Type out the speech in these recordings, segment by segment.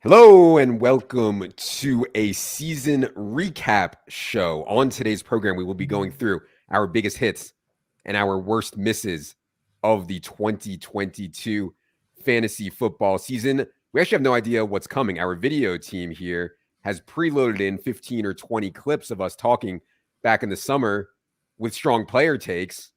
Hello and welcome to a season recap show. On today's program, we will be going through our biggest hits and our worst misses of the 2022 fantasy football season. We actually have no idea what's coming. Our video team here has preloaded in 15 or 20 clips of us talking back in the summer with strong player takes.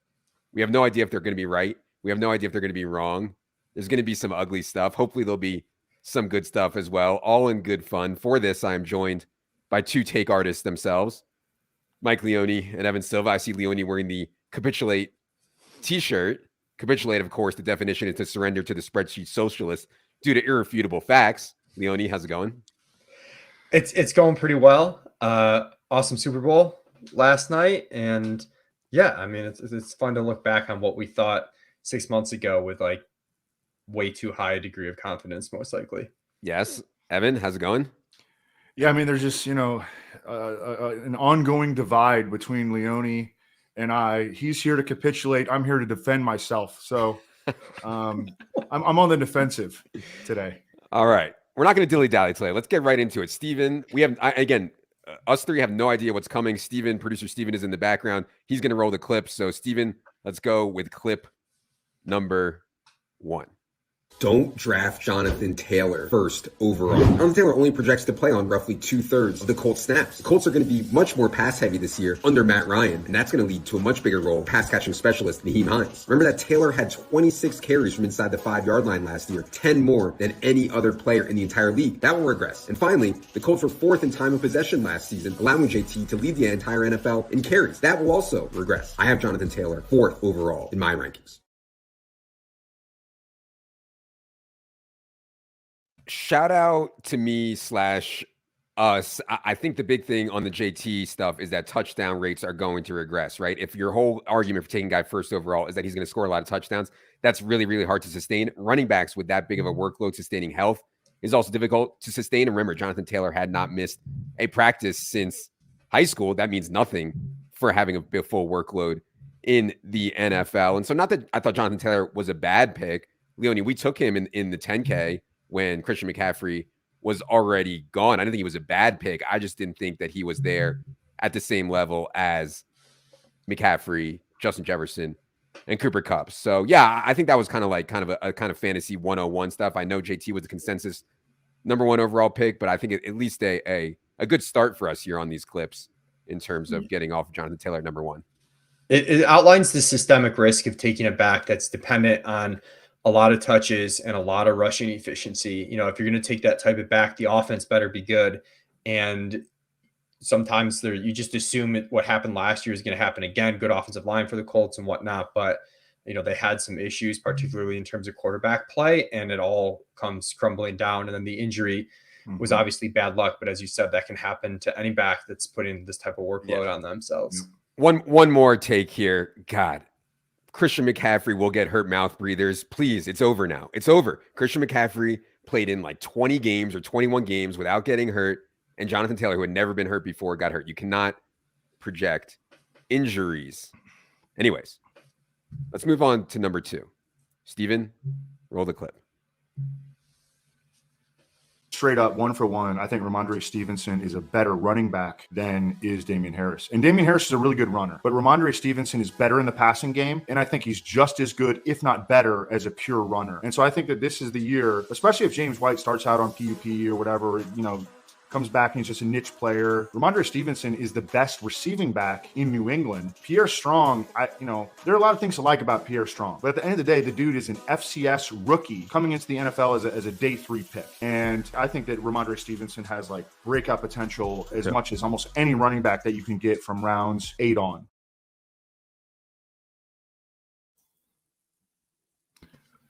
We have no idea if they're going to be right. We have no idea if they're going to be wrong. There's going to be some ugly stuff. Hopefully there'll be some good stuff as well, all in good fun. For this, I am joined by two take artists themselves, Mike Leone and Evan Silva. I see Leone wearing the Capitulate t-shirt. Capitulate, of course, the definition is to surrender to the spreadsheet socialists due to irrefutable facts. Leone, how's it going? It's going pretty well. Awesome Super Bowl last night. And yeah, I mean, it's fun to look back on what we thought 6 months ago with like way too high a degree of confidence, most likely. Yes. Evan, how's it going? Yeah, I mean, there's just, an ongoing divide between Leone and I. He's here to capitulate. I'm here to defend myself. So I'm on the defensive today. All right. We're not going to dilly-dally today. Let's get right into it. Steven, us three have no idea what's coming. Steven, producer Steven, is in the background. He's going to roll the clips. So, Steven, let's go with clip number 1. Don't draft Jonathan Taylor first overall. Jonathan Taylor only projects to play on roughly 2/3 of the Colts snaps. The Colts are going to be much more pass heavy this year under Matt Ryan, and that's going to lead to a much bigger role pass catching specialist Nyheim Hines. Remember that Taylor had 26 carries from inside the 5-yard line last year, 10 more than any other player in the entire league. That will regress. And finally, the Colts were 4th in time of possession last season, allowing JT to lead the entire NFL in carries. That will also regress. I have Jonathan Taylor 4th overall in my rankings. Shout out to me / us. I think the big thing on the JT stuff is that touchdown rates are going to regress, right? If your whole argument for taking guy first overall is that he's going to score a lot of touchdowns, that's really, really hard to sustain. Running backs with that big of a workload sustaining health is also difficult to sustain. And remember, Jonathan Taylor had not missed a practice since high school. That means nothing for having a full workload in the NFL. And so not that I thought Jonathan Taylor was a bad pick. Leone, we took him in the 10K when Christian McCaffrey was already gone. I didn't think he was a bad pick. I just didn't think that he was there at the same level as McCaffrey, Justin Jefferson, and Cooper Kupp. So yeah, I think that was kind of fantasy 101 stuff. I know JT was the consensus number 1 overall pick, but I think at least a good start for us here on these clips in terms of getting off of Jonathan Taylor number 1. It outlines the systemic risk of taking it back that's dependent on a lot of touches and a lot of rushing efficiency. You know, if you're going to take that type of back, the offense better be good. And sometimes you just assume what happened last year is going to happen again. Good offensive line for the Colts and whatnot. But, they had some issues, particularly in terms of quarterback play, and it all comes crumbling down. And then the injury was obviously bad luck. But as you said, that can happen to any back that's putting this type of workload on themselves. One more take here. God. Christian McCaffrey will get hurt mouth breathers. Please, it's over now. It's over. Christian McCaffrey played in like 20 games or 21 games without getting hurt, and Jonathan Taylor, who had never been hurt before, got hurt. You cannot project injuries. Anyways, let's move on to number 2. Steven, roll the clip. Straight up, 1 for 1, I think Rhamondre Stevenson is a better running back than is Damien Harris. And Damien Harris is a really good runner, but Rhamondre Stevenson is better in the passing game, and I think he's just as good, if not better, as a pure runner. And so I think that this is the year, especially if James White starts out on PUP or whatever, comes back and he's just a niche player. Rhamondre Stevenson is the best receiving back in New England. Pierre Strong, there are a lot of things to like about Pierre Strong, but at the end of the day, the dude is an FCS rookie coming into the NFL as a day 3 pick. And I think that Rhamondre Stevenson has like breakout potential as much as almost any running back that you can get from rounds 8 on.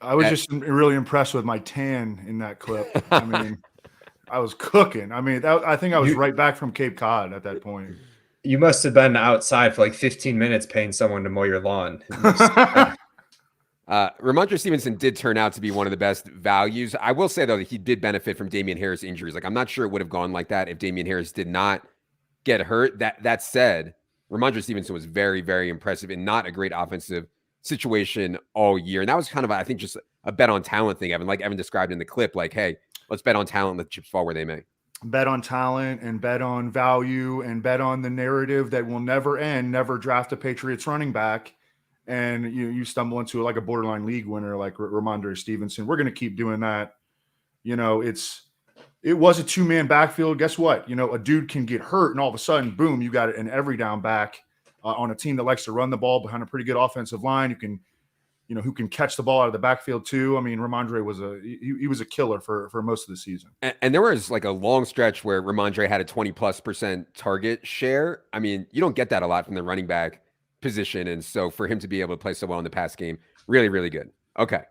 I was just really impressed with my tan in that clip. I mean, I was cooking. I mean, I think I was right back from Cape Cod at that point. You must have been outside for like 15 minutes paying someone to mow your lawn. Rhamondre Stevenson did turn out to be one of the best values. I will say, though, that he did benefit from Damien Harris injuries. Like, I'm not sure it would have gone like that if Damien Harris did not get hurt. That said, Rhamondre Stevenson was very, very impressive and not a great offensive situation all year. And that was kind of, I think, just a bet on talent thing, Evan. Like Evan described in the clip, like, hey, let's bet on talent, let the chips fall where they may. Bet on talent and bet on value and bet on the narrative that will never end. Never draft a Patriots running back. And you stumble into like a borderline league winner like Rhamondre Stevenson. We're going to keep doing that. You know, it was a 2-man backfield. Guess what? You know, a dude can get hurt and all of a sudden, boom, you got an every down back on a team that likes to run the ball behind a pretty good offensive line. Who can catch the ball out of the backfield too. I mean, Rhamondre was a killer for most of the season. And there was like a long stretch where Rhamondre had a 20+% target share. I mean, you don't get that a lot from the running back position. And so for him to be able to play so well in the pass game, really, really good. Okay.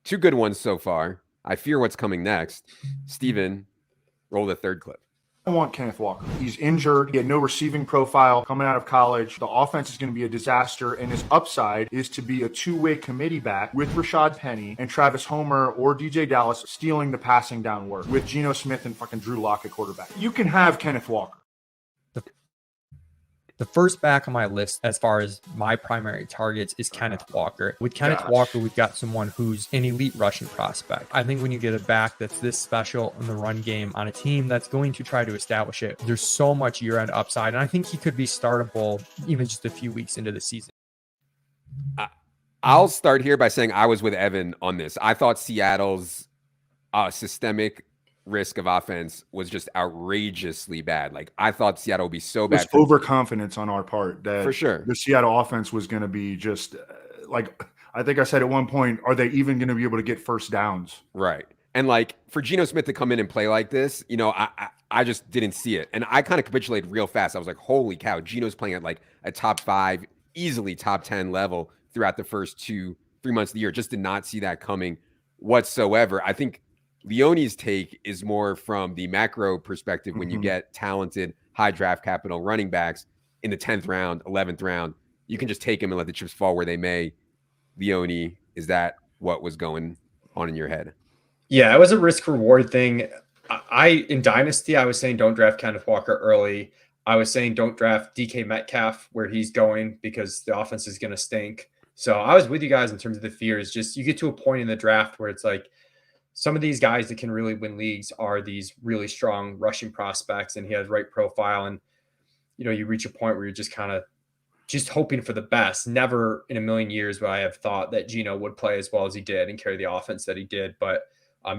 2 good ones so far. I fear what's coming next. Steven, roll the third clip. I want Kenneth Walker. He's injured. He had no receiving profile coming out of college. The offense is going to be a disaster, and his upside is to be a 2-way committee back with Rashad Penny and Travis Homer or DJ Dallas stealing the passing down work with Geno Smith and fucking Drew Lock at quarterback. You can have Kenneth Walker. The first back on my list as far as my primary targets is Kenneth Walker. With Kenneth Walker, we've got someone who's an elite rushing prospect. I think when you get a back that's this special in the run game on a team that's going to try to establish it, there's so much year-end upside. And I think he could be startable even just a few weeks into the season. I'll start here by saying I was with Evan on this. I thought Seattle's systemic risk of offense was just outrageously bad. Like I thought Seattle would be so bad. It was overconfidence on our part that for sure the Seattle offense was going to be just like, I think I said at one point, are they even going to be able to get first downs? Right. And like for Geno Smith to come in and play like this, you know, I just didn't see it. And I kind of capitulated real fast. I was like, holy cow, Geno's playing at like a top 5, easily top 10 level throughout the first 2-3 months of the year. Just did not see that coming whatsoever. I think Leone's take is more from the macro perspective. When you get talented, high draft capital running backs in the 10th round, 11th round, you can just take them and let the chips fall where they may. Leone, is that what was going on in your head? Yeah, it was a risk reward thing. In Dynasty, I was saying don't draft Kenneth Walker early. I was saying don't draft DK Metcalf where he's going because the offense is going to stink. So I was with you guys in terms of the fears. Just you get to a point in the draft where it's like, some of these guys that can really win leagues are these really strong rushing prospects, and he has right profile. And, you know, you reach a point where you're just kind of just hoping for the best. Never in a million years would I have thought that Geno would play as well as he did and carry the offense that he did. But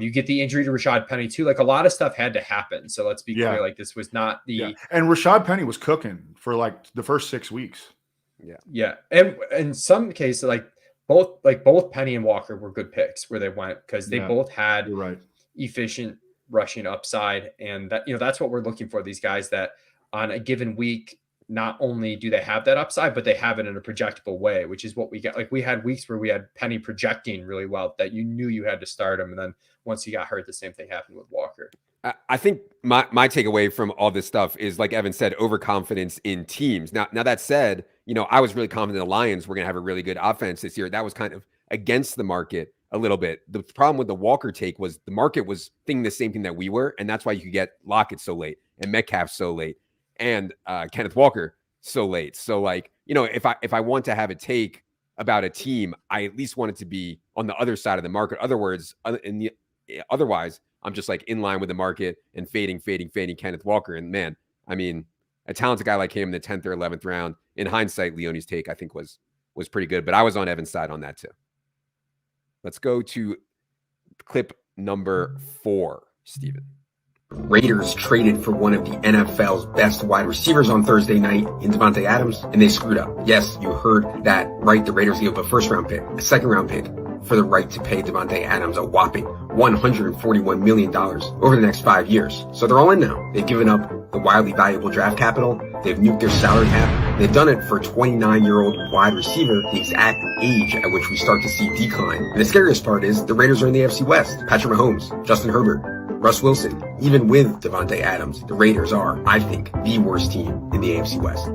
you get the injury to Rashad Penny too. Like a lot of stuff had to happen. So let's be clear. Like this was not the, and Rashad Penny was cooking for like the first 6 weeks. Yeah. And in some cases, both Penny and Walker were good picks where they went because they both had efficient rushing upside. And that, you know, that's what we're looking for, these guys that on a given week, not only do they have that upside, but they have it in a projectable way, which is what we get. Like we had weeks where we had Penny projecting really well that you knew you had to start him. And then once he got hurt, the same thing happened with Walker. I think my takeaway from all this stuff is, like Evan said, overconfidence in teams. Now that said, you know, I was really confident the Lions were going to have a really good offense this year. That was kind of against the market a little bit. The problem with the Walker take was the market was thinking the same thing that we were, and that's why you could get Lockett so late and Metcalf so late and Kenneth Walker so late. So, like, you know, if I want to have a take about a team, I at least want it to be on the other side of the market. Otherwise, I'm just like in line with the market and fading Kenneth Walker. And man, I mean, a talented guy like him in the 10th or 11th round, in hindsight, Leone's take, I think was pretty good, but I was on Evan's side on that too. Let's go to clip number 4, Steven. Raiders traded for one of the NFL's best wide receivers on Thursday night in Davante Adams, and they screwed up. Yes, you heard that right. The Raiders gave up a first-round pick, a second-round pick, for the right to pay Davante Adams a whopping $141 million over the next 5 years. So they're all in now. They've given up the wildly valuable draft capital. They've nuked their salary cap. They've done it for a 29-year-old wide receiver, the exact age at which we start to see decline. And the scariest part is the Raiders are in the AFC West. Patrick Mahomes, Justin Herbert, Russ Wilson. Even with Davante Adams, the Raiders are, I think, the worst team in the AFC West.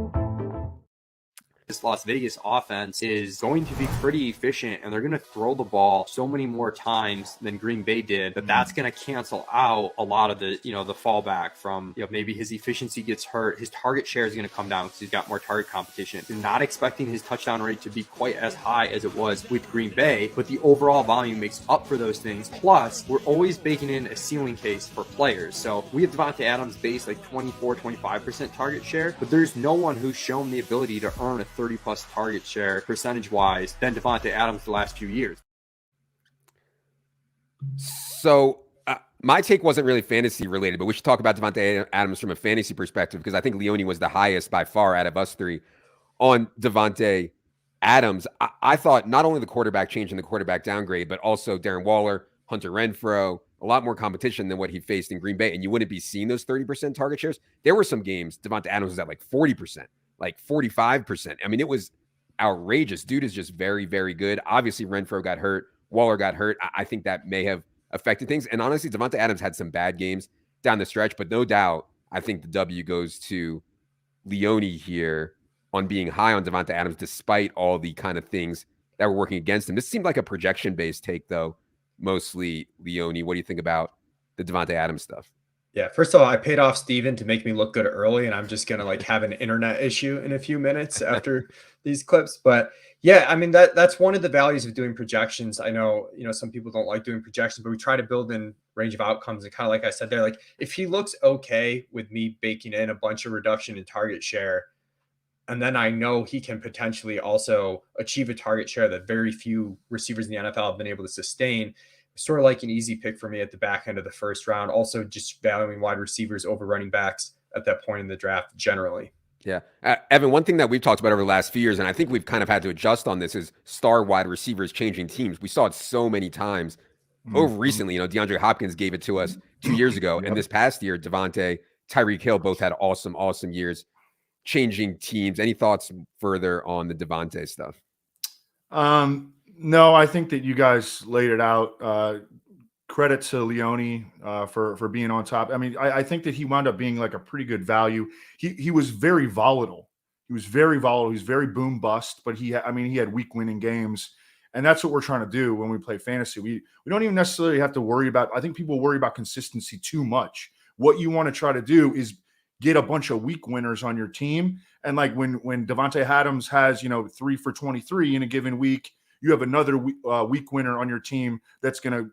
This Las Vegas offense is going to be pretty efficient, and they're going to throw the ball so many more times than Green Bay did that that's going to cancel out a lot of the, the fallback from, maybe his efficiency gets hurt. His target share is going to come down because he's got more target competition. You're not expecting his touchdown rate to be quite as high as it was with Green Bay, but the overall volume makes up for those things. Plus, we're always baking in a ceiling case for players. So we have Davante Adams base like 24-25% target share, but there's no one who's shown the ability to earn a 30+ target share percentage-wise than Davante Adams the last few years. So my take wasn't really fantasy related, but we should talk about Davante Adams from a fantasy perspective, because I think Leone was the highest by far out of us three on Davante Adams. I thought not only the quarterback change and the quarterback downgrade, but also Darren Waller, Hunter Renfrow, a lot more competition than what he faced in Green Bay. And you wouldn't be seeing those 30% target shares. There were some games Davante Adams was at like 40%, like 45%. I mean, it was outrageous. Dude is just very, very good. Obviously, Renfrow got hurt. Waller got hurt. I think that may have affected things. And honestly, Davante Adams had some bad games down the stretch, but no doubt, I think the W goes to Leone here on being high on Davante Adams, despite all the kind of things that were working against him. This seemed like a projection-based take, though, mostly Leone. What do you think about the Davante Adams stuff? Yeah, first of all, I paid off Steven to make me look good early, and I'm just gonna have an internet issue in a few minutes after these clips. But yeah, I mean that's one of the values of doing projections. I know, some people don't like doing projections, but we try to build in range of outcomes. And kind of like I said there, like if he looks okay with me baking in a bunch of reduction in target share, and then I know he can potentially also achieve a target share that very few receivers in the NFL have been able to sustain. Sort of like an easy pick for me at the back end of the first round. Also just valuing wide receivers over running backs at that point in the draft generally. Yeah. Evan, one thing that we've talked about over the last few years, and I think we've kind of had to adjust on this, is star wide receivers changing teams. We saw it so many times over recently. DeAndre Hopkins gave it to us 2 years ago. And this past year, Davante, Tyreek Hill both had awesome years changing teams. Any thoughts further on the Davante stuff? No, I think that you guys laid it out. Credit to Leone for being on top. I mean, I think that he wound up being like a pretty good value. He was very volatile. He was very boom bust, but he had week winning games. And that's what we're trying to do when we play fantasy. We don't even necessarily have to worry about, I think people worry about consistency too much. What you want to try to do is get a bunch of week winners on your team. And like when Davante Adams has, 3 for 23 in a given week, you have another week winner on your team that's going to,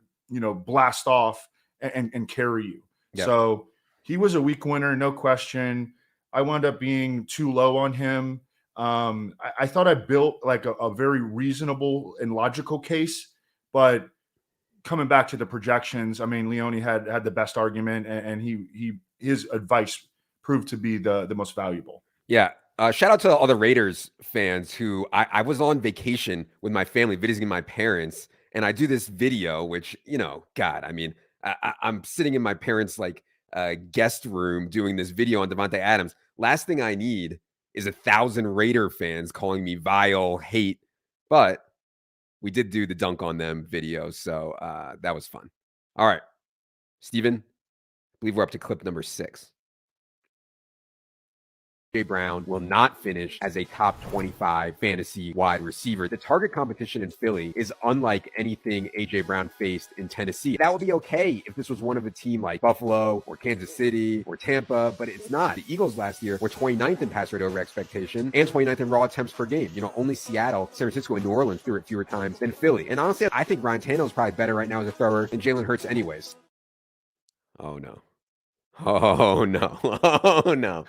blast off and carry you. Yep. So he was a week winner, no question. I wound up being too low on him. I thought I built like a very reasonable and logical case, but coming back to the projections, I mean, Leone had the best argument, and his advice proved to be the most valuable. Yeah. Shout out to all the Raiders fans who I was on vacation with my family visiting my parents, and I do this video, which, God, I mean, I'm sitting in my parents' guest room doing this video on Davante Adams. Last thing I need is 1,000 Raider fans calling me vile, hate, but we did do the dunk on them video, so that was fun. All right, Steven, I believe we're up to clip number 6. AJ Brown will not finish as a top 25 fantasy wide receiver. The target competition in Philly is unlike anything AJ Brown faced in Tennessee. That would be okay if this was one of a team like Buffalo or Kansas City or Tampa, but it's not. The Eagles last year were 29th in pass rate over expectation and 29th in raw attempts per game. Only Seattle, San Francisco, and New Orleans threw it fewer times than Philly. And honestly, I think Ryan Tannehill is probably better right now as a thrower than Jalen Hurts anyways. Oh, no. Oh, no. Oh, no.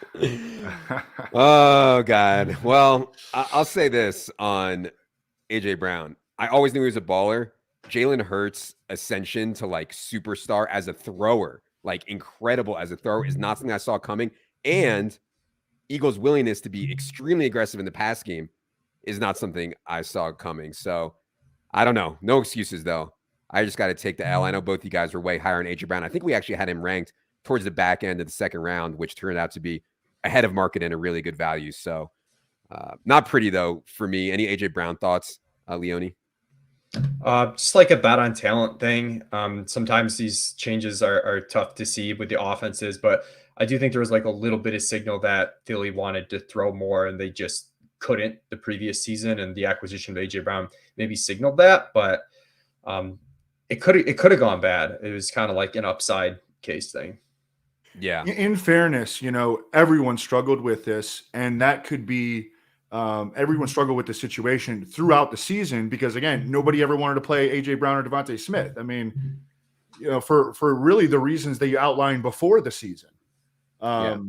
Oh, God. Well, I'll say this on AJ Brown. I always knew he was a baller. Jalen Hurts' ascension to superstar as a thrower, incredible as a thrower, is not something I saw coming. And Eagles' willingness to be extremely aggressive in the pass game is not something I saw coming. So I don't know. No excuses, though. I just got to take the L. I know both you guys were way higher on AJ Brown. I think we actually had him ranked towards the back end of the second round, which turned out to be ahead of market and a really good value. So not pretty, though, for me. Any AJ Brown thoughts, Leone? Just like a bet on talent thing. Sometimes these changes are tough to see with the offenses, but I do think there was a little bit of signal that Philly wanted to throw more and they just couldn't the previous season, and the acquisition of AJ Brown maybe signaled that, but it could have gone bad. It was kind of like an upside case thing. Yeah. In fairness, everyone struggled with this, and that could be everyone struggled with the situation throughout the season because, again, nobody ever wanted to play A.J. Brown or Davante Smith. I mean, for really the reasons that you outlined before the season. Not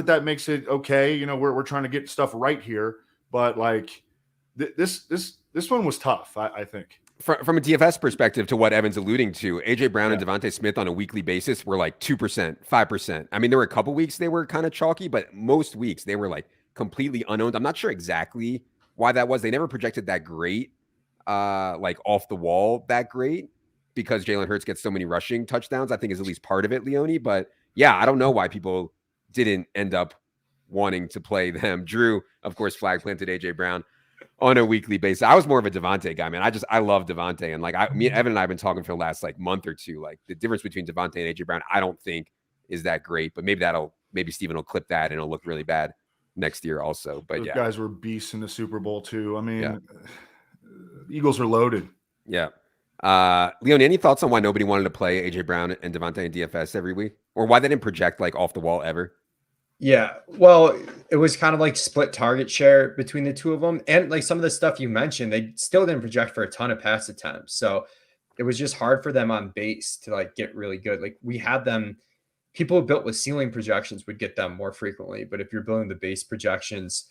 that makes it okay. We're trying to get stuff right here, but like this one was tough, I think. From a DFS perspective, to what Evan's alluding to, AJ Brown and Davante Smith on a weekly basis were like 2%, 5%. I mean, there were a couple weeks they were kind of chalky, but most weeks they were like completely unowned. I'm not sure exactly why that was. They never projected that great, like off the wall that great, because Jalen Hurts gets so many rushing touchdowns. I think is at least part of it, Leone. But yeah, I don't know why people didn't end up wanting to play them. Drew, of course, flag planted AJ Brown on a weekly basis. I was more of a Davante guy, man. I love Davante. And like me and Evan and I have been talking for the last like month or two. Like the difference between Davante and AJ Brown, I don't think is that great. But maybe Steven will clip that and it'll look really bad next year also. But those yeah, guys were beasts in the Super Bowl too. I mean, Eagles are loaded. Yeah. Leon, any thoughts on why nobody wanted to play AJ Brown and Davante in DFS every week, or why they didn't project like off the wall ever? Yeah, well, it was kind of like split target share between the two of them, and like some of the stuff you mentioned, they still didn't project for a ton of pass attempts, so it was just hard for them on base to like get really good. Like we had them, people who built with ceiling projections would get them more frequently, but if you're building the base projections,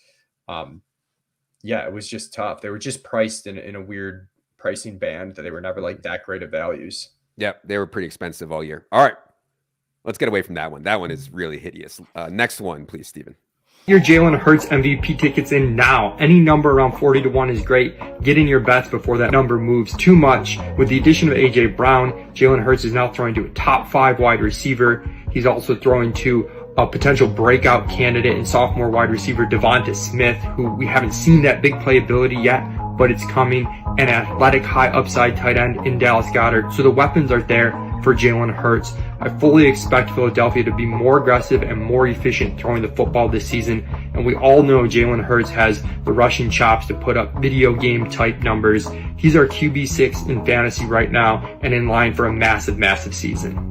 it was just tough. They were just priced in a weird pricing band that they were never like that great of values. Yeah, they were pretty expensive all year. All right, let's get away from that one. That one is really hideous. Next one, please, Steven. Your Jalen Hurts MVP tickets in now. Any number around 40 to 1 is great. Get in your bets before that number moves too much. With the addition of AJ Brown, Jalen Hurts is now throwing to a top 5 wide receiver. He's also throwing to a potential breakout candidate in sophomore wide receiver Davante Smith, who we haven't seen that big playability yet, but it's coming. An athletic, high upside tight end in Dallas Goedert. So the weapons are there for Jalen Hurts. I fully expect Philadelphia to be more aggressive and more efficient throwing the football this season. And we all know Jalen Hurts has the rushing chops to put up video game type numbers. He's our QB6 in fantasy right now and in line for a massive, massive season.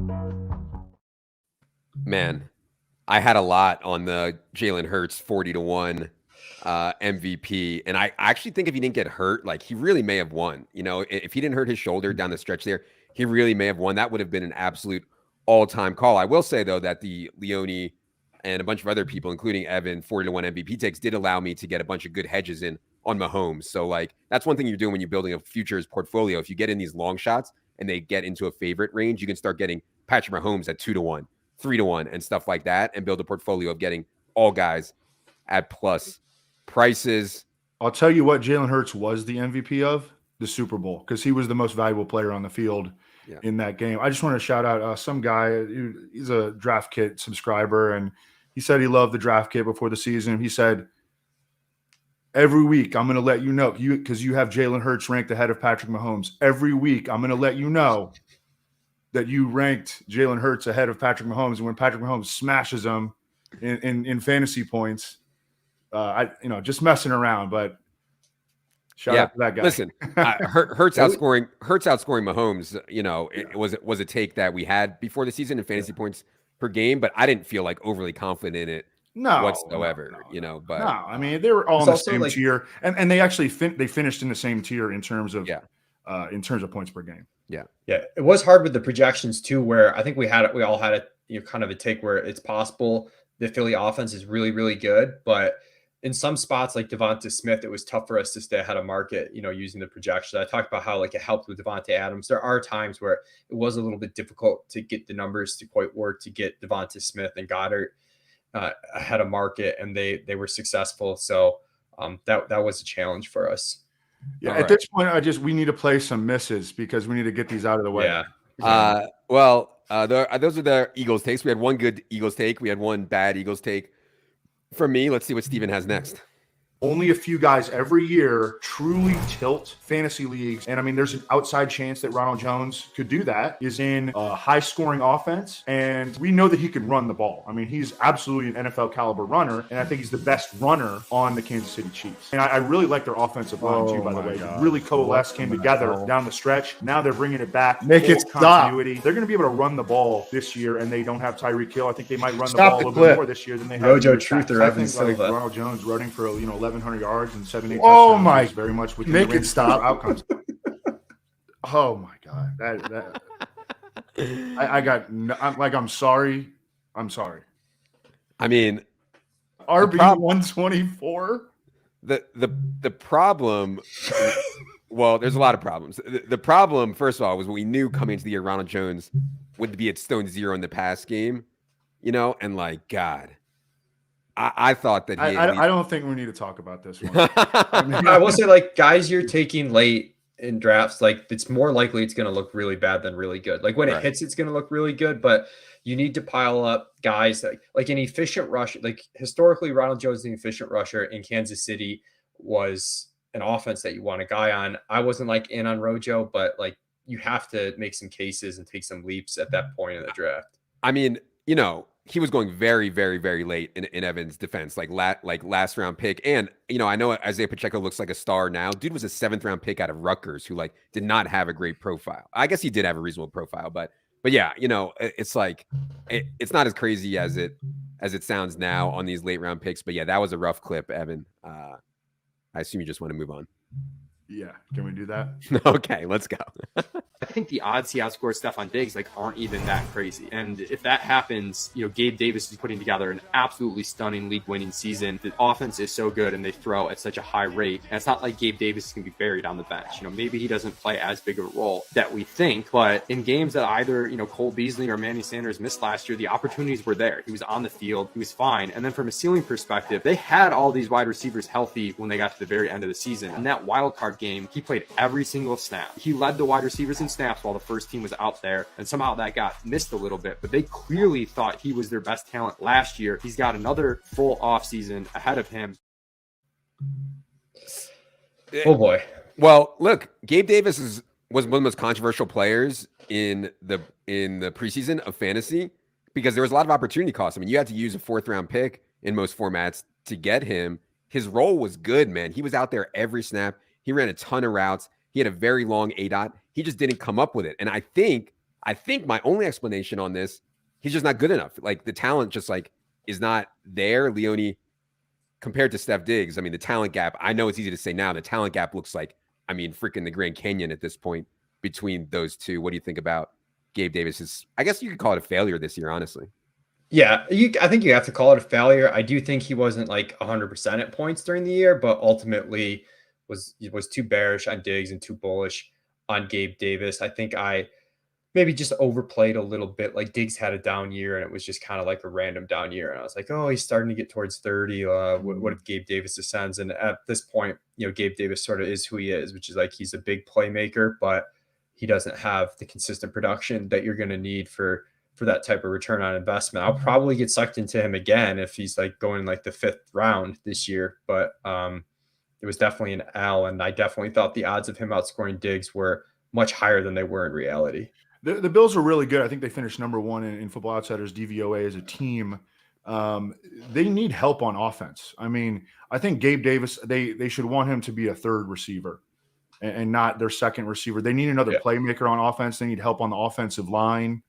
Man, I had a lot on the Jalen Hurts 40 to 1 MVP. And I actually think if he didn't get hurt, like he really may have won. If he didn't hurt his shoulder down the stretch there, he really may have won. That would have been an absolute all-time call. I will say, though, that the Leone and a bunch of other people, including Evan, 40 to 1 MVP takes did allow me to get a bunch of good hedges in on Mahomes. So, like, that's one thing you're doing when you're building a futures portfolio. If you get in these long shots and they get into a favorite range, you can start getting Patrick Mahomes at 2 to 1, 3 to 1, and stuff like that, and build a portfolio of getting all guys at plus prices. I'll tell you what Jalen Hurts was the MVP of the Super Bowl, because he was the most valuable player on the field in that game. I just want to shout out some guy. He's a Draft Kit subscriber, and he said he loved the Draft Kit before the season. He said, every week I'm going to let you know, because you have Jalen Hurts ranked ahead of Patrick Mahomes. Every week I'm going to let you know that you ranked Jalen Hurts ahead of Patrick Mahomes. And when Patrick Mahomes smashes him in fantasy points, just messing around, but shout out to that guy. Listen, Hurts outscoring Mahomes, it was a take that we had before the season in fantasy points per game, but I didn't feel like overly confident in it whatsoever. But I mean, they were all in the same tier, and they actually they finished in the same tier in terms of points per game. Yeah, it was hard with the projections too, where I think we all had a kind of a take where it's possible the Philly offense is really, really good, but in some spots like Davante Smith, it was tough for us to stay ahead of market, using the projection. I talked about how like it helped with Davante Adams. There are times where it was a little bit difficult to get the numbers to quite work to get Davante Smith and Goddard ahead of market, and they were successful. So that was a challenge for us. Yeah, at this point, we need to play some misses because we need to get these out of the way. Yeah. Those are the Eagles takes. We had one good Eagles take. We had one bad Eagles take. From me, let's see what Steven has next. only a few guys every year truly tilt fantasy leagues. And I mean, there's an outside chance that Ronald Jones could do that, is in a high scoring offense. And we know that he can run the ball. I mean, he's absolutely an NFL caliber runner. And I think he's the best runner on the Kansas City Chiefs. And I really like their offensive line too, by the way. They really coalesced, came together down the stretch. Now they're bringing it back. Make it stop. They're going to be able to run the ball this year, and they don't have Tyreek Hill. I think they might run the ball a little bit more this year than they have. Rojo Truther, I think like Ronald Jones running for 1,100 yards and 7-8 touchdowns. Oh my! Very much within Make the it stop. Outcomes. Oh my God! That I'm sorry. I'm sorry. I mean, RB 124. The problem. Well, there's a lot of problems. The problem, first of all, was we knew coming into the year Ronald Jones would be at stone zero in the pass game, and like, God, I thought that I don't think we need to talk about this one. I will say, like, guys you're taking late in drafts, like, it's more likely it's going to look really bad than really good. Like, when it hits, it's going to look really good, but you need to pile up guys like an efficient rush. Like, historically, Ronald Jones, the efficient rusher in Kansas City, was an offense that you want a guy on. I wasn't like in on Rojo, but like, you have to make some cases and take some leaps at that point in the draft. I mean, he was going very, very, very late in Evans' defense, like last round pick. And, I know Isaiah Pacheco looks like a star now. Dude was a 7th round pick out of Rutgers who like did not have a great profile. I guess he did have a reasonable profile, but yeah, it's like, it's not as crazy as it sounds now on these late round picks. But yeah, that was a rough clip, Evan. I assume you just want to move on. Yeah. Can we do that? Okay, let's go. I think the odds he outscores Stephon Diggs aren't even that crazy. And if that happens, Gabe Davis is putting together an absolutely stunning league-winning season. The offense is so good and they throw at such a high rate. And it's not like Gabe Davis is going to be buried on the bench. Maybe he doesn't play as big of a role that we think, but in games that either, Cole Beasley or Manny Sanders missed last year, the opportunities were there. He was on the field. He was fine. And then from a ceiling perspective, they had all these wide receivers healthy when they got to the very end of the season. And that wild card game, he played every single snap. He led the wide receivers in snaps while the first team was out there, and somehow that got missed a little bit, but they clearly thought he was their best talent last year. He's got another full offseason ahead of him. Oh boy. Well, look, Gabe Davis was one of the most controversial players in the preseason of fantasy because there was a lot of opportunity cost. I mean, you had to use a 4th round pick in most formats to get him. His role was good, man. He was out there every snap. He ran a ton of routes. He had a very long ADOT. He just didn't come up with it. And I think my only explanation on this, he's just not good enough. Like, the talent just is not there. Leone, compared to Steph Diggs, I mean, the talent gap, I know it's easy to say now, the talent gap looks like, freaking the Grand Canyon at this point between those two. What do you think about Gabe Davis's, I guess you could call it a failure this year, honestly. Yeah, I think you have to call it a failure. I do think he wasn't 100% at points during the year, but ultimately was too bearish on Diggs and too bullish on Gabe Davis. I think I maybe just overplayed a little bit. Like, Diggs had a down year and it was just kind of like a random down year. And I was like, oh, he's starting to get towards 30. What if Gabe Davis ascends? And at this point, Gabe Davis sort of is who he is, which is he's a big playmaker, but he doesn't have the consistent production that you're going to need for that type of return on investment. I'll probably get sucked into him again if he's going the 5th round this year. But it was definitely an L, and I definitely thought the odds of him outscoring Diggs were much higher than they were in reality. The Bills are really good. I think they finished number 1 in Football Outsiders DVOA as a team. They need help on offense. I mean, I think Gabe Davis, they should want him to be a 3rd receiver and not their 2nd receiver. They need another playmaker on offense. They need help on the offensive line.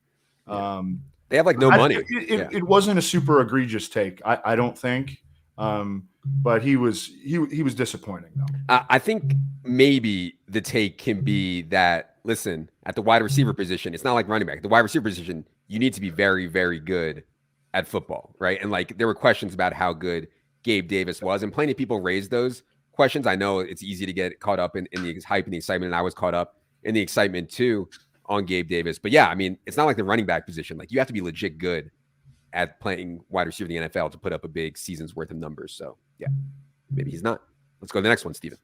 They have no money. It wasn't a super egregious take, I don't think. But he was disappointing though. I think maybe the take can be that, listen, at the wide receiver position, it's not like running back. The wide receiver position, you need to be very, very good at football, right? And there were questions about how good Gabe Davis was, and plenty of people raised those questions. I know it's easy to get caught up in the hype and the excitement, and I was caught up in the excitement too on Gabe Davis. But yeah, it's not like the running back position. You have to be legit good at playing wide receiver in the NFL to put up a big season's worth of numbers. So yeah, maybe he's not. Let's go to the next one, Steven.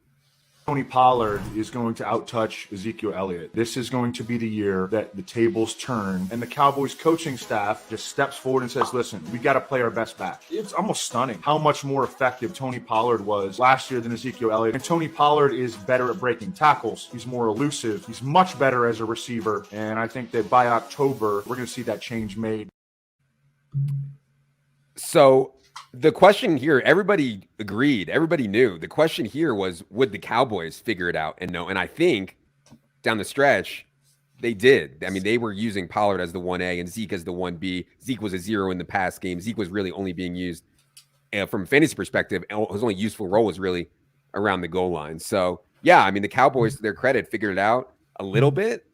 Tony Pollard is going to outtouch Ezekiel Elliott. This is going to be the year that the tables turn and the Cowboys coaching staff just steps forward and says, listen, we got to play our best back. It's almost stunning how much more effective Tony Pollard was last year than Ezekiel Elliott. And Tony Pollard is better at breaking tackles. He's more elusive. He's much better as a receiver. And I think that by October, we're going to see that change made. So the question here, everybody agreed, everybody knew. The question here was, would the Cowboys figure it out and know? And I think down the stretch, they did. I mean, they were using Pollard as the 1A and Zeke as the 1B. Zeke was a 0 in the pass game. Zeke was really only being used from a fantasy perspective. His only useful role was really around the goal line. So, yeah, I mean, the Cowboys, to their credit, figured it out a little bit.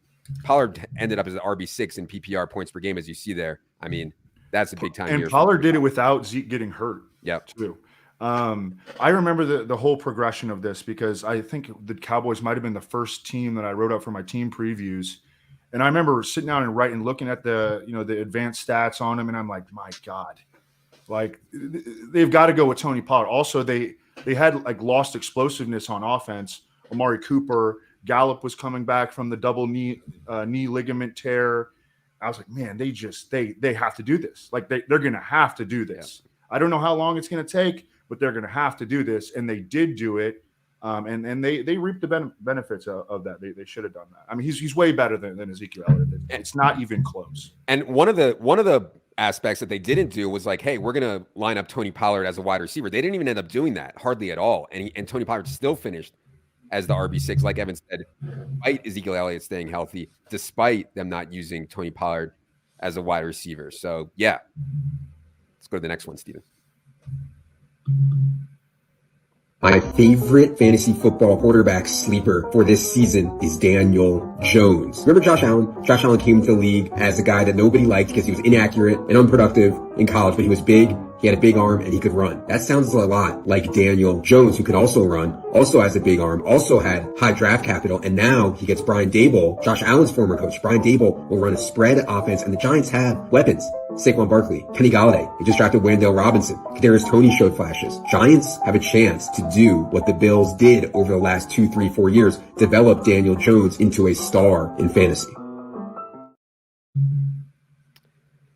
Pollard ended up as an RB6 in PPR points per game, as you see there. I mean, that's a big time. And Pollard did it without Zeke getting hurt. Yep. Too. I remember the whole progression of this because I think the Cowboys might have been the first team that I wrote up for my team previews. And I remember sitting down and writing, looking at the advanced stats on him. And I'm like, my God, like they've got to go with Tony Pollard. Also, they had like lost explosiveness on offense. Amari Cooper, Gallup was coming back from the double knee ligament tear. I was like, man, they have to do this. Like they're going to have to do this. Yeah. I don't know how long it's going to take, but they're going to have to do this. And they did do it. And they reaped the benefits of that. They should have done that. I mean, he's way better than Ezekiel Elliott. It's not even close. And one of the aspects that they didn't do was like, hey, we're going to line up Tony Pollard as a wide receiver. They didn't even end up doing that hardly at all. And Tony Pollard still finished as the RB6, like Evan said, despite Ezekiel Elliott staying healthy, despite them not using Tony Pollard as a wide receiver. So, yeah. Let's go to the next one, Steven. My favorite fantasy football quarterback sleeper for this season is Daniel Jones. Remember Josh Allen? Josh Allen came into the league as a guy that nobody liked because he was inaccurate and unproductive in college, but he was big. He had a big arm and he could run. That sounds a lot like Daniel Jones, who could also run, also has a big arm, also had high draft capital, and now he gets Brian Daboll, Josh Allen's former coach. Brian Daboll will run a spread offense, and the Giants have weapons. Saquon Barkley, Kenny Galladay. They just drafted Wan'Dale Robinson. Kadarius Toney showed flashes. Giants have a chance to do what the Bills did over the last 2, 3, 4 years, develop Daniel Jones into a star in fantasy.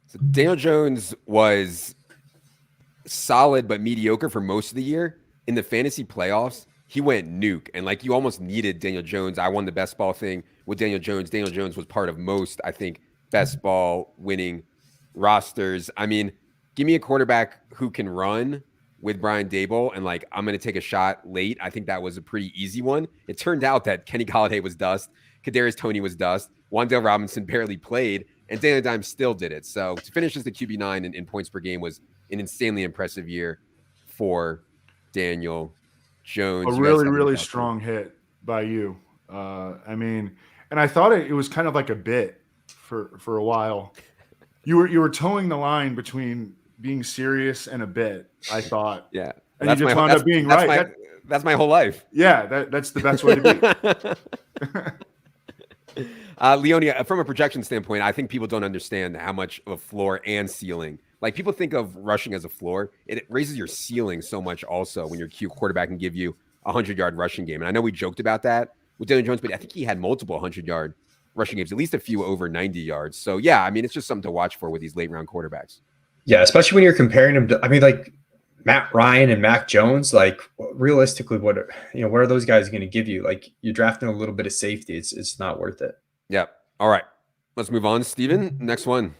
So Daniel Jones was solid but mediocre for most of the year. In the fantasy playoffs, he went nuke. And like you almost needed Daniel Jones. I won the best ball thing with Daniel Jones. Daniel Jones was part of most, I think, best ball winning rosters. I mean, give me a quarterback who can run with Brian Daboll and like, I'm going to take a shot late. I think that was a pretty easy one. It turned out that Kenny Galladay was dust. Kadarius Toney was dust. Wan'Dale Robinson barely played and Daniel Dimes still did it. So to finish as the QB9 in points per game was an insanely impressive year for Daniel Jones. A really strong hit by you. I mean, and I thought it was kind of like a bit for a while. You were towing the line between being serious and a bit, I thought. Yeah. And you just wound up being right. That's my whole life. Yeah, that's the best way to be. Leone, from a projection standpoint, I think people don't understand how much of a floor and ceiling. Like people think of rushing as a floor. It raises your ceiling so much also when your quarterback can give you a 100-yard rushing game. And I know we joked about that with Daniel Jones, but I think he had multiple 100-yard rushing games, at least a few over 90 yards. So, yeah, I mean, it's just something to watch for with these late-round quarterbacks. Yeah, especially when you're comparing them to, I mean, like Matt Ryan and Mac Jones, like realistically, what are those guys going to give you? Like you're drafting a little bit of safety. It's not worth it. Yep. All right. Let's move on, Steven. Next one.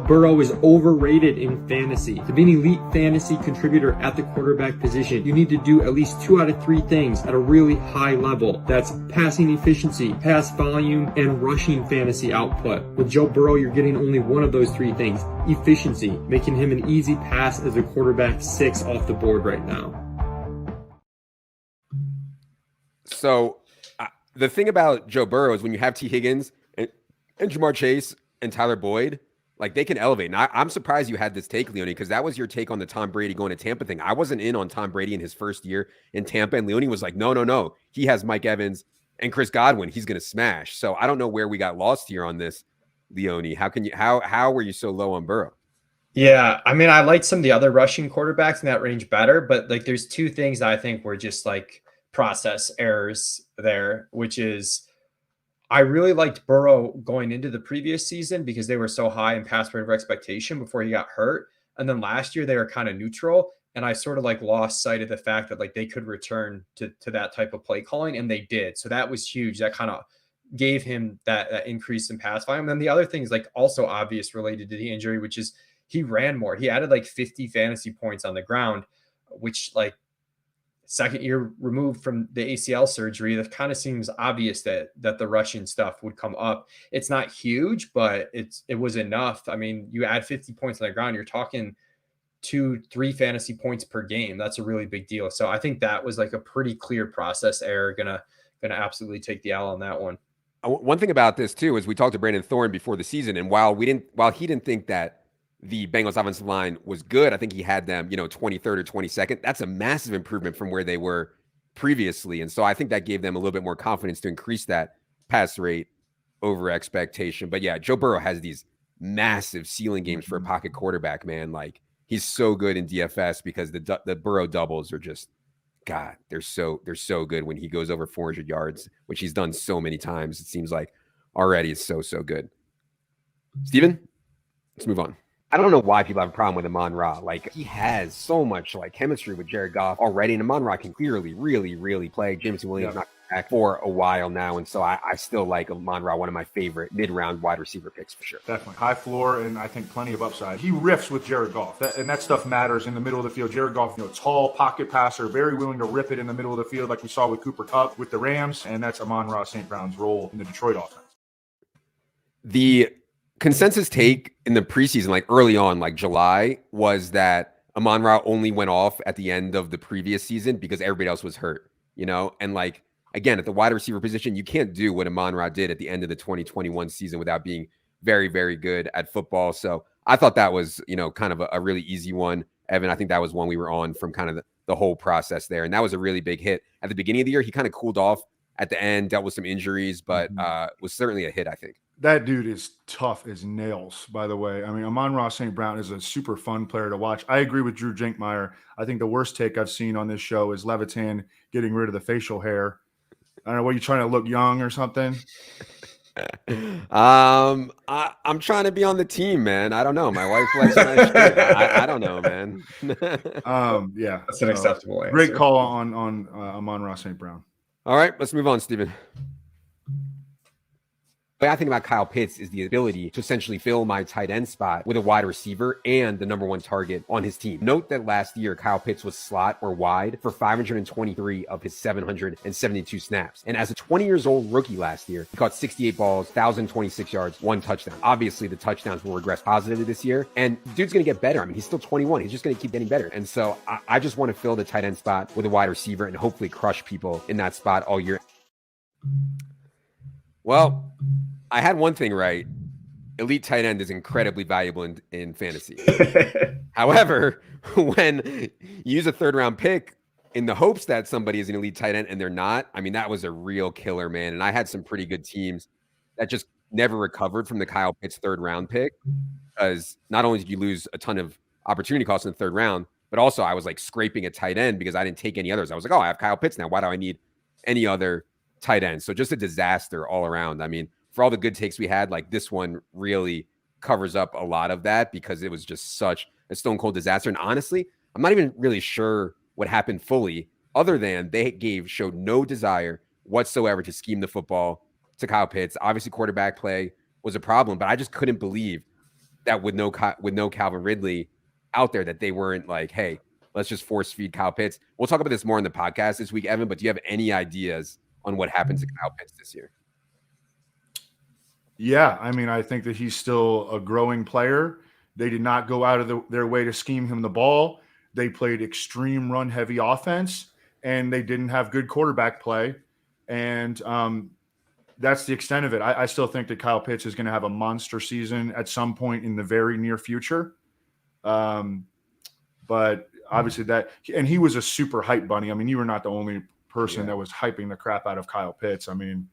Burrow is overrated in fantasy. To be an elite fantasy contributor at the quarterback position, you need to do at least 2 out of 3 things at a really high level. That's passing efficiency, pass volume, and rushing fantasy output. With Joe Burrow, you're getting only one of those 3 things, efficiency, making him an easy pass as a quarterback 6 off the board right now. So the thing about Joe Burrow is when you have T. Higgins and Jamar Chase and Tyler Boyd, like they can elevate. And I'm surprised you had this take, Leone, because that was your take on the Tom Brady going to Tampa thing. I wasn't in on Tom Brady in his first year in Tampa, and Leone was like, no. He has Mike Evans and Chris Godwin. He's going to smash. So I don't know where we got lost here on this, Leone. How were you so low on Burrow? Yeah, I mean, I liked some of the other rushing quarterbacks in that range better, but like there's 2 things that I think were just like process errors there, which is I really liked Burrow going into the previous season because they were so high in pass rate of expectation before he got hurt. And then last year they were kind of neutral. And I sort of like lost sight of the fact that like they could return to that type of play calling, and they did. So that was huge. That kind of gave him that increase in pass volume. And then the other thing is like also obvious related to the injury, which is he ran more. He added like 50 fantasy points on the ground, which like second year removed from the ACL surgery, that kind of seems obvious that the rushing stuff would come up. It's not huge, but it was enough. I mean, you add 50 points on the ground, you're talking 2-3 fantasy points per game. That's a really big deal. So I think that was like a pretty clear process error. Gonna absolutely take the L on that one. One thing about this too is we talked to Brandon Thorne before the season, and while he didn't think that the Bengals offensive line was good, I think he had them, 23rd or 22nd. That's a massive improvement from where they were previously. And so I think that gave them a little bit more confidence to increase that pass rate over expectation. But yeah, Joe Burrow has these massive ceiling games for a pocket quarterback, man. Like he's so good in DFS because the Burrow doubles are just, God, they're so good when he goes over 400 yards, which he's done so many times. It seems like already is so good. Steven, let's move on. I don't know why people have a problem with Amon-Ra. Like he has so much like chemistry with Jared Goff already, and Amon-Ra can clearly really play. Jameson Williams not back for a while now, and so I still like Amon-Ra, one of my favorite mid-round wide receiver picks for sure. Definitely high floor, and I think plenty of upside. He riffs with Jared Goff, and that stuff matters in the middle of the field. Jared Goff, tall pocket passer, very willing to rip it in the middle of the field, like we saw with Cooper Kupp with the Rams, and that's Amon-Ra St. Brown's role in the Detroit offense. The consensus take in the preseason, like early on, like July, was that Amon-Ra only went off at the end of the previous season because everybody else was hurt, and like, again, at the wide receiver position, you can't do what Amon-Ra did at the end of the 2021 season without being very, very good at football. So I thought that was, kind of a really easy one. Evan, I think that was one we were on from kind of the whole process there. And that was a really big hit. At the beginning of the year, he kind of cooled off at the end, dealt with some injuries, but was certainly a hit, I think. That dude is tough as nails, by the way. I mean, Amon-Ra St. Brown is a super fun player to watch. I agree with Drew Jinkmeyer. I think the worst take I've seen on this show is Levitan getting rid of the facial hair. I don't know, what, you trying to look young or something? I'm trying to be on the team, man. I don't know. My wife likes my shit. I don't know, man. Yeah. That's an acceptable answer. Great call on Amon-Ra St. Brown. All right, let's move on, Steven. The way I think about Kyle Pitts is the ability to essentially fill my tight end spot with a wide receiver and the number one target on his team. Note that last year, Kyle Pitts was slot or wide for 523 of his 772 snaps. And as a 20-year-old rookie last year, he caught 68 balls, 1,026 yards, 1 touchdown. Obviously, the touchdowns will regress positively this year. And dude's going to get better. I mean, he's still 21. He's just going to keep getting better. And so I just want to fill the tight end spot with a wide receiver and hopefully crush people in that spot all year. Well, I had one thing right. Elite tight end is incredibly valuable in fantasy. However, when you use a third-round pick in the hopes that somebody is an elite tight end and they're not, I mean, that was a real killer, man. And I had some pretty good teams that just never recovered from the Kyle Pitts third-round pick, because not only did you lose a ton of opportunity costs in the third round, but also I was like scraping a tight end because I didn't take any others. I was like, oh, I have Kyle Pitts now. Why do I need any other tight end? So just a disaster all around. I mean, for all the good takes we had, like this one really covers up a lot of that because it was just such a stone cold disaster. And honestly, I'm not even really sure what happened fully, other than they showed no desire whatsoever to scheme the football to Kyle Pitts. Obviously, quarterback play was a problem, but I just couldn't believe that with no Calvin Ridley out there, that they weren't like, hey, let's just force feed Kyle Pitts. We'll talk about this more in the podcast this week, Evan, but do you have any ideas on what happens to Kyle Pitts this year? Yeah, I mean, I think that he's still a growing player. They did not go out of their way to scheme him the ball. They played extreme run-heavy offense, and they didn't have good quarterback play. And that's the extent of it. I still think that Kyle Pitts is going to have a monster season at some point in the very near future. But obviously and he was a super hype bunny. I mean, you were not the only person that was hyping the crap out of Kyle Pitts. I mean,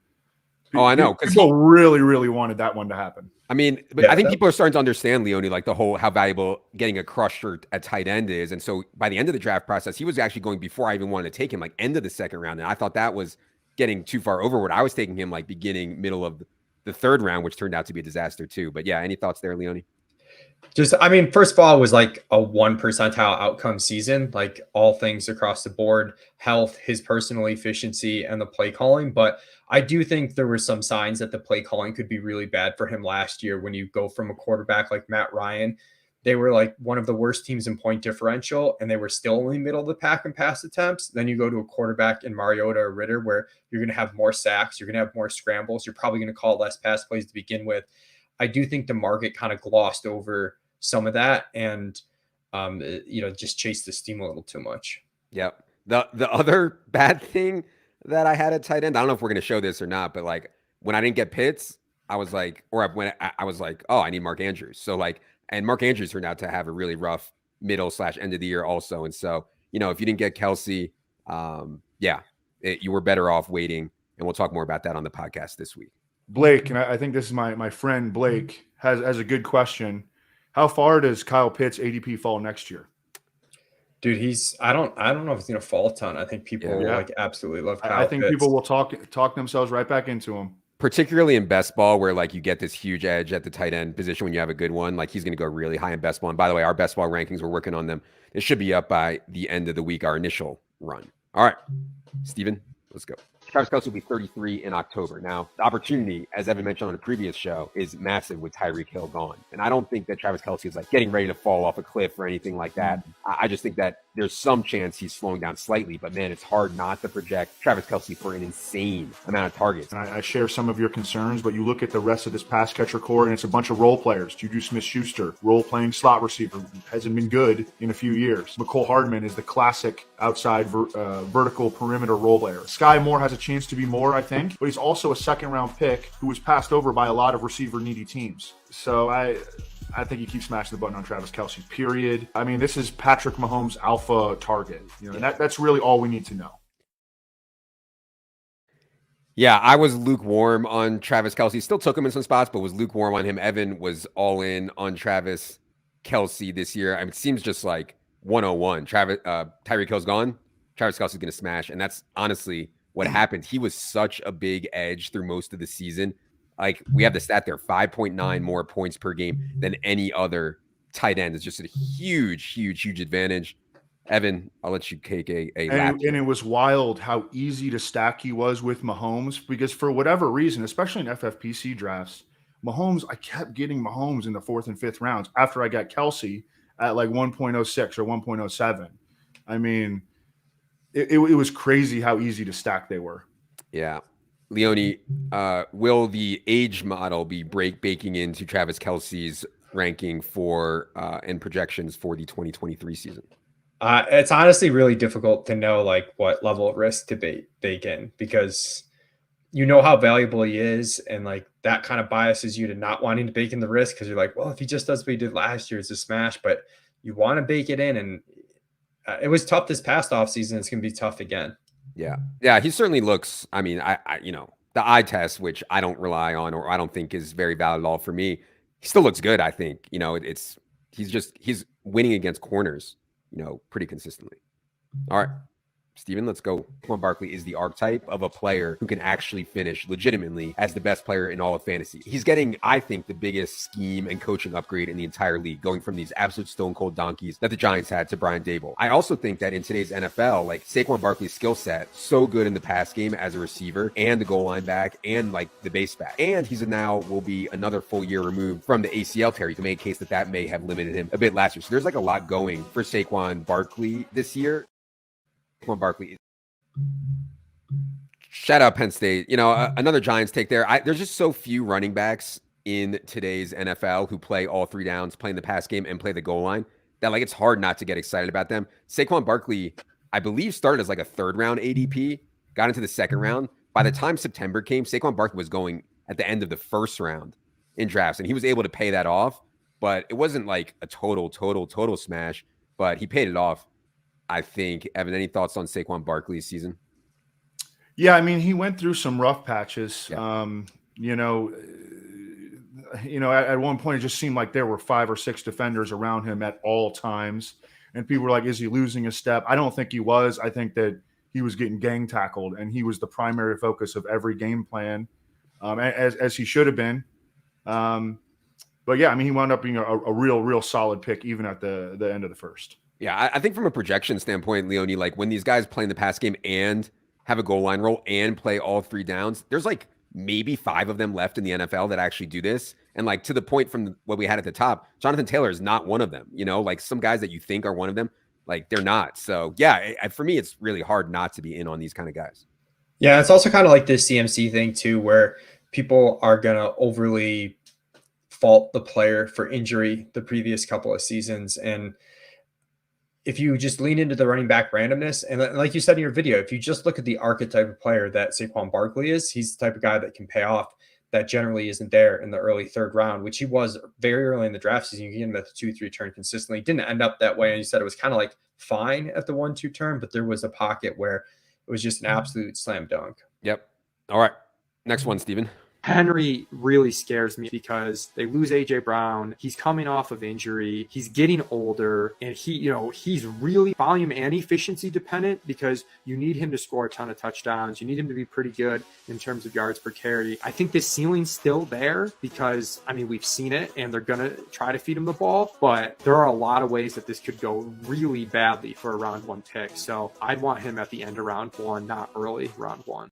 Oh, I know. Because people really, really wanted that one to happen. I mean, but I think people are starting to understand, Leone, like the whole how valuable getting a crusher at tight end is. And so by the end of the draft process, he was actually going before I even wanted to take him, like end of the second round. And I thought that was getting too far overboard. I was taking him like beginning, middle of the third round, which turned out to be a disaster too. But yeah, any thoughts there, Leone? Just, I mean, first of all, it was like a 1 percentile outcome season, like all things across the board, health, his personal efficiency, and the play calling. But I do think there were some signs that the play calling could be really bad for him last year. When you go from a quarterback like Matt Ryan, they were like one of the worst teams in point differential, and they were still only middle of the pack in pass attempts. Then you go to a quarterback in Mariota or Ritter, where you're going to have more sacks, you're going to have more scrambles, you're probably going to call less pass plays to begin with. I do think the market kind of glossed over some of that and, just chased the steam a little too much. Yep. The other bad thing that I had at tight end, I don't know if we're going to show this or not, but like when I didn't get Pitts, I was like, or when I was like, oh, I need Mark Andrews. So like, and Mark Andrews turned out to have a really rough middle/end of the year also. And so, if you didn't get Kelce, you were better off waiting. And we'll talk more about that on the podcast this week. Blake, and I think this is my friend Blake has a good question. How far does Kyle Pitts ADP fall next year? Dude, I don't know if he's going to fall a ton. I think people like absolutely love Kyle I think Pitts. People will talk themselves right back into him. Particularly in best ball, where like you get this huge edge at the tight end position when you have a good one, like he's going to go really high in best ball. And by the way, our best ball rankings, we're working on them. It should be up by the end of the week, our initial run. All right, Steven, let's go. Travis Kelce will be 33 in October. Now, the opportunity, as Evan mentioned on a previous show, is massive with Tyreek Hill gone. And I don't think that Travis Kelce is like getting ready to fall off a cliff or anything like that. I just think that there's some chance he's slowing down slightly. But man, it's hard not to project Travis Kelce for an insane amount of targets. And I share some of your concerns, but you look at the rest of this pass catcher core, and it's a bunch of role players. Juju Smith-Schuster, role-playing slot receiver, hasn't been good in a few years. McCole Hardman is the classic outside vertical perimeter role player. Sky Moore has a chance to be more, I think, but he's also a second-round pick who was passed over by a lot of receiver-needy teams. So I think you keep smashing the button on Travis Kelce, period. I mean, this is Patrick Mahomes' alpha target. And that's really all we need to know. Yeah, I was lukewarm on Travis Kelce. Still took him in some spots, but was lukewarm on him. Evan was all in on Travis Kelce this year. I mean, it seems just like 101. Tyreek Hill's gone. Travis Kelce's going to smash. And that's honestly what happened. He was such a big edge through most of the season. Like we have the stat there, 5.9 more points per game than any other tight end. It's just a huge advantage. Evan, I'll let you take a lap. And it was wild how easy to stack he was with Mahomes, because for whatever reason, especially in FFPC drafts, I kept getting Mahomes in the 4th and 5th rounds after I got Kelce at like 1.06 or 1.07. I mean, it was crazy how easy to stack they were. Yeah. Leone, will the age model be baking into Travis Kelce's ranking for and projections for the 2023 season? It's honestly really difficult to know like what level of risk to bake in, because you know how valuable he is, and like that kind of biases you to not wanting to bake in the risk, because you're like, well, if he just does what he did last year, it's a smash. But you want to bake it in, and it was tough this past offseason. It's going to be tough again. Yeah, he certainly looks. I mean, I the eye test, which I don't rely on or I don't think is very valid at all for me, he still looks good. I think he's winning against corners, pretty consistently. All right, Steven, let's go. Saquon Barkley is the archetype of a player who can actually finish legitimately as the best player in all of fantasy. He's getting, I think, the biggest scheme and coaching upgrade in the entire league, going from these absolute stone cold donkeys that the Giants had to Brian Daboll. I also think that in today's NFL, like Saquon Barkley's skill set, so good in the pass game as a receiver and the goal line back and like the base back. And he's now will be another full year removed from the ACL tear. You can make a case that may have limited him a bit last year. So there's like a lot going for Saquon Barkley this year. Saquon Barkley. Shout out Penn State. Another Giants take there. There's just so few running backs in today's NFL who play all 3 downs, play in the pass game, and play the goal line, that like it's hard not to get excited about them. Saquon Barkley, I believe, started as like a 3rd round ADP, got into the 2nd round. By the time September came, Saquon Barkley was going at the end of the 1st round in drafts, and he was able to pay that off. But it wasn't like a total smash, but he paid it off. I think. Evan, any thoughts on Saquon Barkley's season? Yeah, I mean, he went through some rough patches. Yeah. At one point, it just seemed like there were 5 or 6 defenders around him at all times. And people were like, is he losing a step? I don't think he was. I think that he was getting gang tackled, and he was the primary focus of every game plan, as he should have been. But yeah, I mean, he wound up being a real solid pick, even at the end of the first. Yeah, I think from a projection standpoint, Leone, like when these guys play in the pass game and have a goal line role and play all 3 downs, there's like maybe 5 of them left in the NFL that actually do this. And like to the point from what we had at the top, Jonathan Taylor is not one of them. Like some guys that you think are one of them, like they're not. So yeah, for me, it's really hard not to be in on these kind of guys. Yeah, it's also kind of like this CMC thing too, where people are going to overly fault the player for injury the previous couple of seasons. And if you just lean into the running back randomness, and like you said in your video, if you just look at the archetype of player that Saquon Barkley is, he's the type of guy that can pay off that generally isn't there in the early 3rd round, which he was very early in the draft season. You get him at the 2-3 turn consistently. Didn't end up that way. And you said it was kind of like fine at the 1-2 turn, but there was a pocket where it was just an absolute slam dunk. Yep. All right. Next one, Steven. Henry really scares me because they lose AJ Brown. He's coming off of injury. He's getting older, and he's really volume and efficiency dependent because you need him to score a ton of touchdowns. You need him to be pretty good in terms of yards per carry. I think the ceiling's still there because, I mean, we've seen it, and they're going to try to feed him the ball, but there are a lot of ways that this could go really badly for a round 1 pick. So I'd want him at the end of round 1, not early round 1.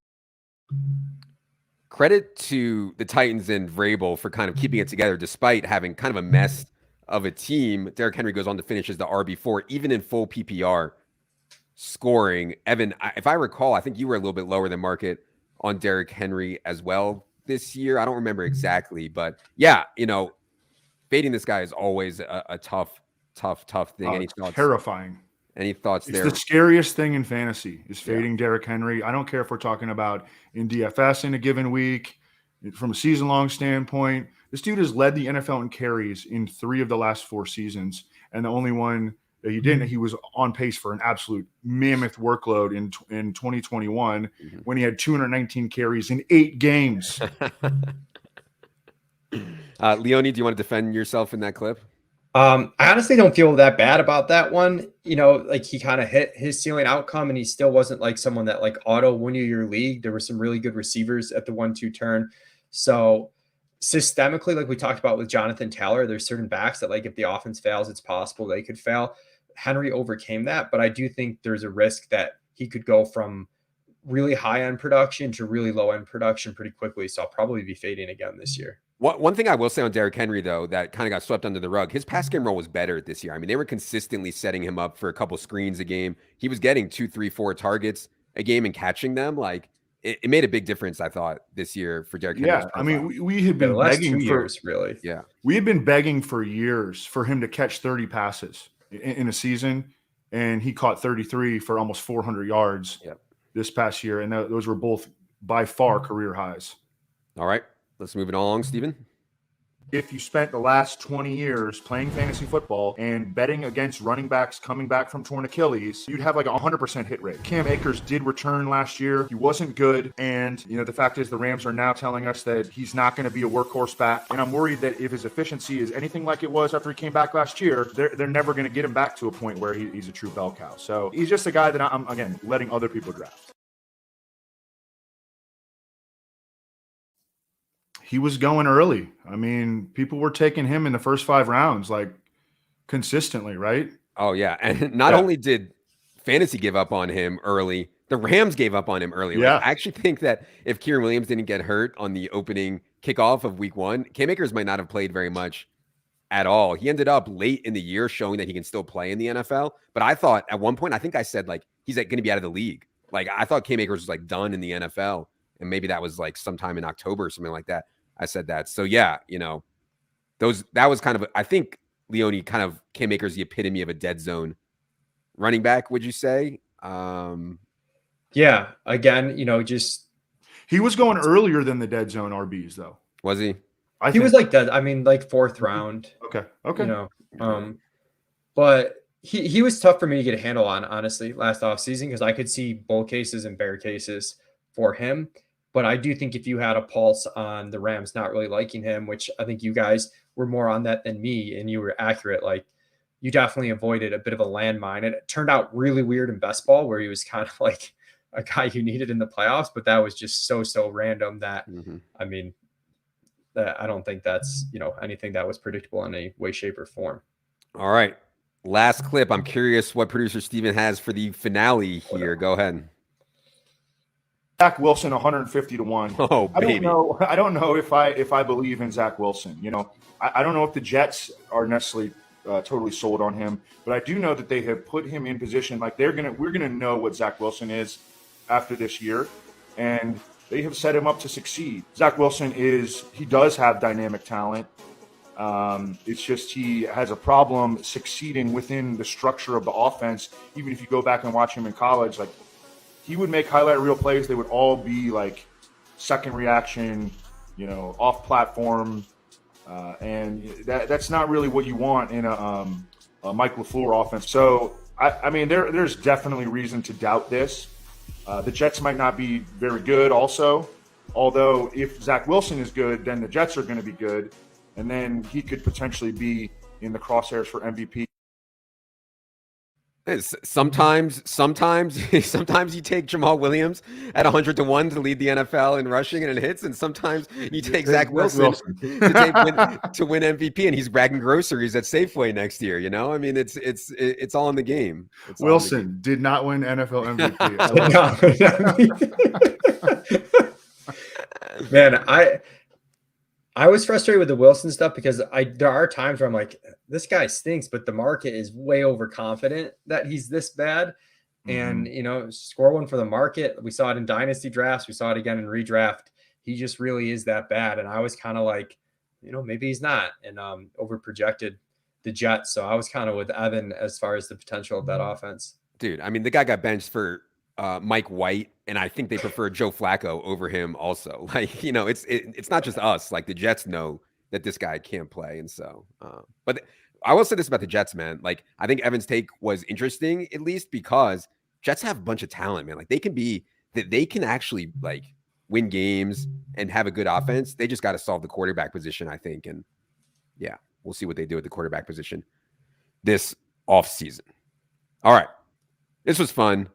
Credit to the Titans and Vrabel for kind of keeping it together despite having kind of a mess of a team. Derrick Henry goes on to finish as the RB4, even in full PPR scoring. Evan, if I recall, I think you were a little bit lower than market on Derrick Henry as well this year. I don't remember exactly, but yeah, fading this guy is always a tough thing. Any thoughts? Terrifying. Any thoughts there? It's the scariest thing in fantasy is fading Derrick Henry. I don't care if we're talking about in DFS in a given week, from a season-long standpoint. This dude has led the NFL in carries in 3 of the last 4 seasons, and the only one that he didn't, he was on pace for an absolute mammoth workload in 2021 when he had 219 carries in 8 games. Leone, do you want to defend yourself in that clip? I honestly don't feel that bad about that one. Like he kind of hit his ceiling outcome, and he still wasn't like someone that like auto win you your league. There were some really good receivers at the 1-2 turn. So systemically, like we talked about with Jonathan Taylor, there's certain backs that like if the offense fails, it's possible they could fail. Henry overcame that, but I do think there's a risk that he could go from really high end production to really low end production pretty quickly. So I'll probably be fading again this year. One thing I will say on Derrick Henry, though, that kind of got swept under the rug, his pass game role was better this year. I mean, they were consistently setting him up for a couple screens a game. He was getting 2, 3, 4 targets a game and catching them. Like, it made a big difference, I thought, this year for Derrick Henry. Yeah, I mean, we had been begging for years, really. Yeah, we had been begging for years for him to catch 30 passes in a season, and he caught 33 for almost 400 yards this past year, and those were both by far career highs. All right. Let's move it along, Steven. If you spent the last 20 years playing fantasy football and betting against running backs coming back from torn Achilles, you'd have like a 100% hit rate. Cam Akers did return last year. He wasn't good. And, the fact is the Rams are now telling us that he's not going to be a workhorse back. And I'm worried that if his efficiency is anything like it was after he came back last year, they're never going to get him back to a point where he's a true bell cow. So he's just a guy that I'm, again, letting other people draft. He was going early. I mean, people were taking him in the first 5 rounds, like consistently, right? Oh, yeah. And not only did fantasy give up on him early, the Rams gave up on him early. Yeah. Like, I actually think that if Kieran Williams didn't get hurt on the opening kickoff of week 1, Cam Akers might not have played very much at all. He ended up late in the year showing that he can still play in the NFL. But I thought at one point, I think I said, like, he's like going to be out of the league. Like, I thought Cam Akers was like done in the NFL. And maybe that was like sometime in October or something like that. I said that. So yeah, that was kind of, I think Leone kind of Cam Akers the epitome of a dead zone running back, would you say? Yeah. Again, just he was going earlier than the dead zone RBs though. Was he? He was like that. I mean, like 4th round. Okay. But he was tough for me to get a handle on, honestly, last offseason, because I could see bull cases and bear cases. for him. But I do think if you had a pulse on the Rams not really liking him, which I think you guys were more on that than me, and you were accurate, like you definitely avoided a bit of a landmine. And it turned out really weird in best ball where he was kind of like a guy you needed in the playoffs, but that was just so random that, I mean, I don't think that's, anything that was predictable in any way, shape, or form. All right. Last clip. I'm curious what producer Steven has for the finale here. Go ahead. Zach Wilson 150 to 1. Oh, baby. I don't know if I believe in Zach Wilson. I don't know if the Jets are necessarily totally sold on him, but I do know that they have put him in position. Like we're gonna know what Zach Wilson is after this year, and they have set him up to succeed. Zach Wilson he does have dynamic talent. It's just he has a problem succeeding within the structure of the offense. Even if you go back and watch him in college, like he would make highlight reel plays. They would all be like second reaction, off platform. And that's not really what you want in a Mike LaFleur offense. So, I mean, there's definitely reason to doubt this. The Jets might not be very good also, although if Zach Wilson is good, then the Jets are going to be good, and then he could potentially be in the crosshairs for MVP. Sometimes you take Jamal Williams at 100 to 1 to lead the NFL in rushing and it hits, and sometimes you take Zach Wilson to win MVP, and he's bagging groceries at Safeway next year. I mean, it's all in the game. Wilson did not win NFL MVP. Man, I was frustrated with the Wilson stuff because there are times where I'm like, this guy stinks, but the market is way overconfident that he's this bad. And, score one for the market. We saw it in dynasty drafts. We saw it again in redraft. He just really is that bad. And I was kind of like, maybe he's not, and overprojected the Jets. So I was kind of with Evan as far as the potential of that offense. Dude, I mean, the guy got benched for Mike White, and I think they prefer Joe Flacco over him also. Like, it's not just us. Like, the Jets know that this guy can't play. And so, but I will say this about the Jets, man. Like, I think Evan's take was interesting, at least because Jets have a bunch of talent, man. Like, they can actually like win games and have a good offense. They just got to solve the quarterback position, I think. And yeah, we'll see what they do at the quarterback position this offseason. All right. This was fun.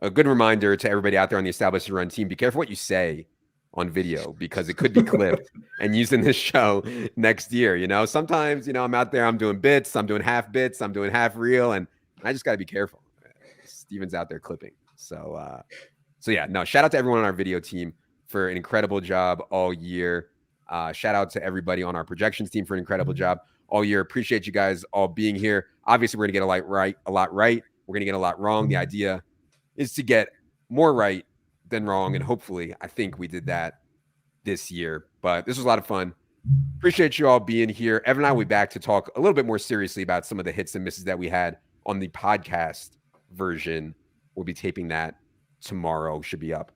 A good reminder to everybody out there on the Establish and Run team, be careful what you say on video because it could be clipped and used in this show next year. Sometimes, I'm out there, I'm doing bits, I'm doing half bits, I'm doing half real, and I just got to be careful. Steven's out there clipping. So yeah, no, shout out to everyone on our video team for an incredible job all year. Shout out to everybody on our projections team for an incredible job all year. Appreciate you guys all being here. Obviously, we're going to get a lot right. We're going to get a lot wrong. The idea is to get more right than wrong. And hopefully, I think we did that this year. But this was a lot of fun. Appreciate you all being here. Evan and I will be back to talk a little bit more seriously about some of the hits and misses that we had on the podcast version. We'll be taping that tomorrow. Should be up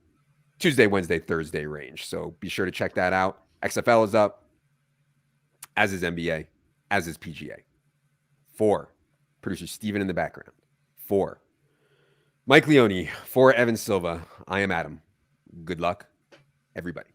Tuesday, Wednesday, Thursday range. So be sure to check that out. XFL is up, as is NBA, as is PGA. For producer Steven in the background. For Mike Leone, for Evan Silva, I am Adam. Good luck, everybody.